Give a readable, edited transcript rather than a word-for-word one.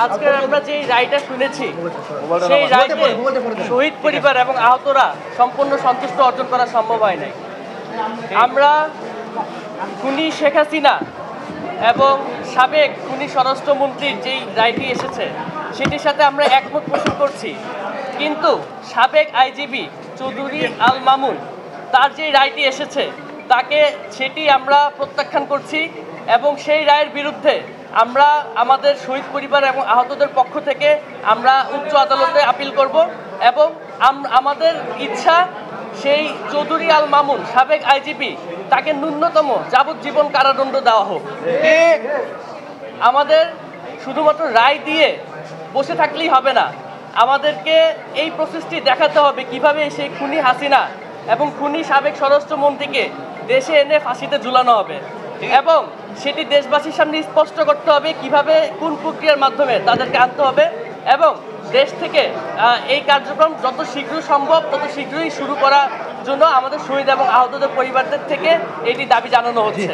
আজকে আমরা যে রায়টা শুনেছি সেই রায়তে শহীদ পরিবার এবং আহতরা সম্পূর্ণ সন্তুষ্ট অর্জন করা সম্ভব হয় নাই। আমরা খুনি শেখ হাসিনা এবং সাবেক খুনি স্বরাষ্ট্রমন্ত্রীর যেই রায়টি এসেছে সেটির সাথে আমরা একমত পোষণ করছি, কিন্তু সাবেক আইজিপি চৌধুরী আল মামুন তার যে রায়টি এসেছে তাকে সেটি আমরা প্রত্যাখ্যান করছি এবং সেই রায়ের বিরুদ্ধে আমরা আমাদের শহীদ পরিবার এবং আহতদের পক্ষ থেকে আমরা উচ্চ আদালতে আপিল করব এবং আমাদের ইচ্ছা সেই চৌধুরী আল মামুন সাবেক আইজিপি তাকে ন্যূনতম যাবজ্জীবন কারাদণ্ড দেওয়া হোক। আমাদের শুধুমাত্র রায় দিয়ে বসে থাকলেই হবে না, আমাদেরকে এই প্রসেসটি দেখাতে হবে কিভাবে সেই খুনি হাসিনা এবং খুনি সাবেক স্বরাষ্ট্রমন্ত্রীকে দেশে এনে ফাঁসিতে ঝুলানো হবে এবং সেটি দেশবাসীর সামনে স্পষ্ট করতে হবে কিভাবে কোন প্রক্রিয়ার মাধ্যমে তাদেরকে আনতে হবে এবং দেশ থেকে এই কার্যক্রম যত শীঘ্র সম্ভব তত শীঘ্রই শুরু করার জন্য আমাদের শহীদ এবং আহতদের পরিবারদের থেকে এটি দাবি জানানো হচ্ছে।